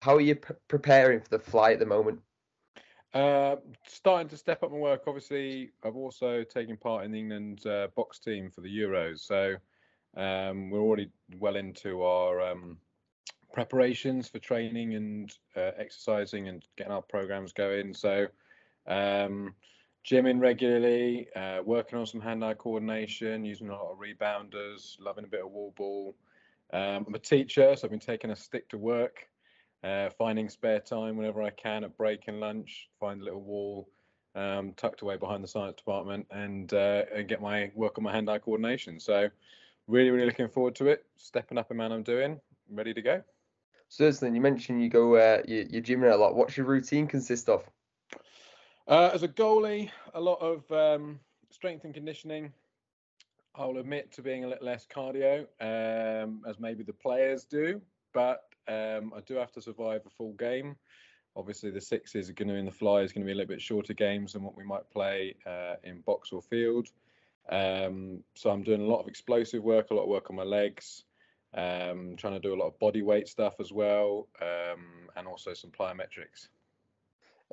How are you preparing for the fly at the moment? Starting to step up my work. Obviously, I've also taken part in the England box team for the Euros, so we're already well into our preparations for training and exercising and getting our programs going. So, um, gymming regularly, working on some hand-eye coordination, using a lot of rebounders, loving a bit of wall ball. I'm a teacher, so I've been taking a stick to work, finding spare time whenever I can at break and lunch, find a little wall tucked away behind the science department, and get my work on my hand-eye coordination. So really, really looking forward to it. Stepping up a man I'm doing, ready to go. So, you mentioned you go you're gymming a lot. What's your routine consist of? As a goalie, a lot of strength and conditioning. I'll admit to being a little less cardio, as maybe the players do, but I do have to survive a full game. Obviously, the sixes are going to in the fly is going to be a little bit shorter games than what we might play in box or field. So I'm doing a lot of explosive work, a lot of work on my legs, trying to do a lot of body weight stuff as well, and also some plyometrics.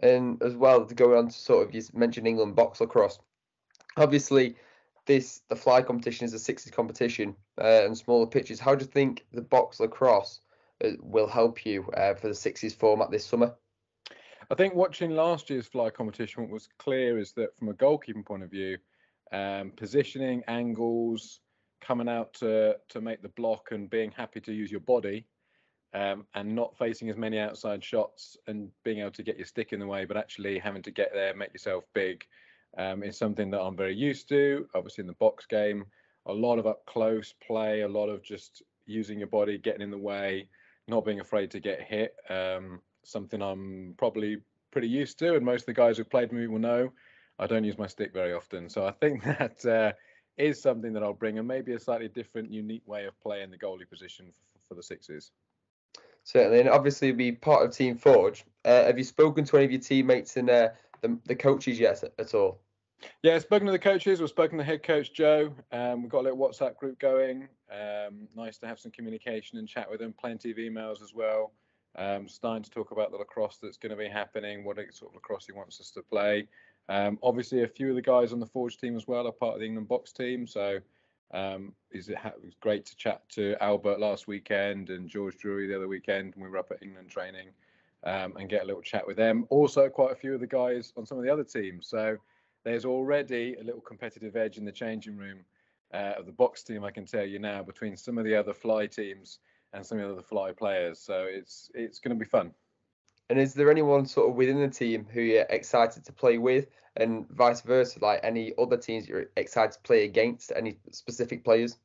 And as well, to go on to sort of, you mentioned England box lacrosse. Obviously, the fly competition is a sixes competition and smaller pitches. How do you think the box lacrosse will help you for the sixes format this summer? I think watching last year's fly competition, what was clear is that from a goalkeeping point of view, positioning, angles, coming out to make the block and being happy to use your body, and not facing as many outside shots and being able to get your stick in the way, but actually having to get there, make yourself big, is something that I'm very used to. Obviously, in the box game, a lot of up close play, a lot of just using your body, getting in the way, not being afraid to get hit. Something I'm probably pretty used to, and most of the guys who've played with me will know I don't use my stick very often. So I think that is something that I'll bring, and maybe a slightly different, unique way of playing the goalie position for the sixes. Certainly, and obviously be part of Team Forge. Have you spoken to any of your teammates and the coaches yet at all? Yeah, spoken to the coaches. We've spoken to head coach Joe. We've got a little WhatsApp group going. Nice to have some communication and chat with them. Plenty of emails as well. Starting to talk about the lacrosse that's going to be happening, what sort of lacrosse he wants us to play. Obviously, a few of the guys on the Forge team as well are part of the England box team. So it was great to chat to Albert last weekend and George Drury the other weekend when we were up at England training, and get a little chat with them. Also, quite a few of the guys on some of the other teams. So there's already a little competitive edge in the changing room of the box team, I can tell you now, between some of the other fly teams and some of the other fly players. So it's going to be fun. And is there anyone sort of within the team who you're excited to play with, and vice versa, like any other teams you're excited to play against, any specific players?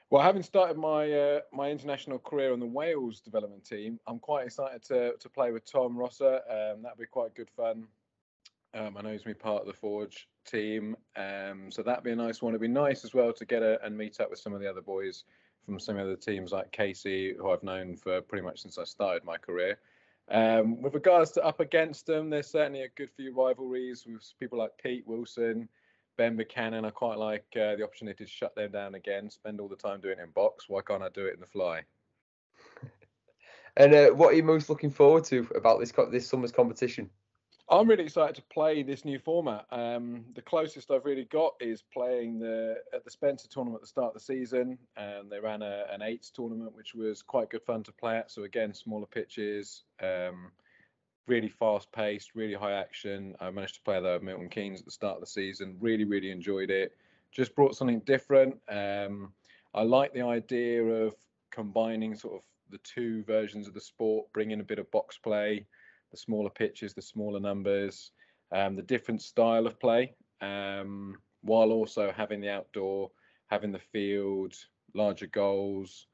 Well, having started my international career on the Wales development team, I'm quite excited to play with Tom Rosser. That'll be quite good fun. I know he's me part of the Forge team, so that'd be a nice one. It'd be nice as well to get and meet up with some of the other boys from some of the teams like Casey, who I've known for pretty much since I started my career. With regards to up against them, there's certainly a good few rivalries with people like Pete Wilson, Ben Buchanan. I quite like the opportunity to shut them down again, spend all the time doing it in box. Why can't I do it in the fly? And what are you most looking forward to about this summer's competition? I'm really excited to play this new format. The closest I've really got is playing at the Spencer tournament at the start of the season, and they ran an eights tournament, which was quite good fun to play at. So again, smaller pitches, really fast paced, really high action. I managed to play at Milton Keynes at the start of the season. Really, really enjoyed it. Just brought something different. I like the idea of combining sort of the two versions of the sport, bringing a bit of box play, the smaller pitches, the smaller numbers, the different style of play, while also having the outdoor, having the field, larger goals,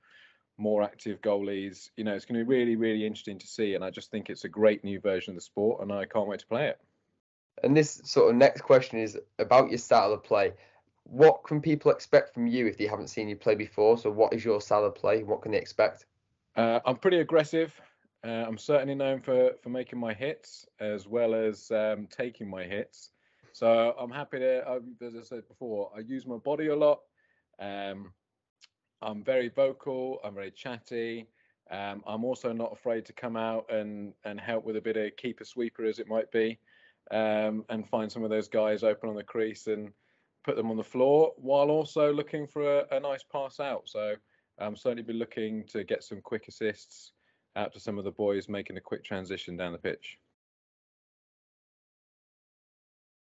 more active goalies. It's going to be really, really interesting to see. And I just think it's a great new version of the sport, and I can't wait to play it. And this sort of next question is about your style of play. What can people expect from you if they haven't seen you play before? So what is your style of play? What can they expect? I'm pretty aggressive. I'm certainly known for making my hits as well as taking my hits. So I'm happy to, as I said before, I use my body a lot. I'm very vocal. I'm very chatty. I'm also not afraid to come out and help with a bit of keeper sweeper, as it might be, and find some of those guys open on the crease and put them on the floor, while also looking for a nice pass out. So I'm certainly be looking to get some quick assists out to some of the boys making a quick transition down the pitch.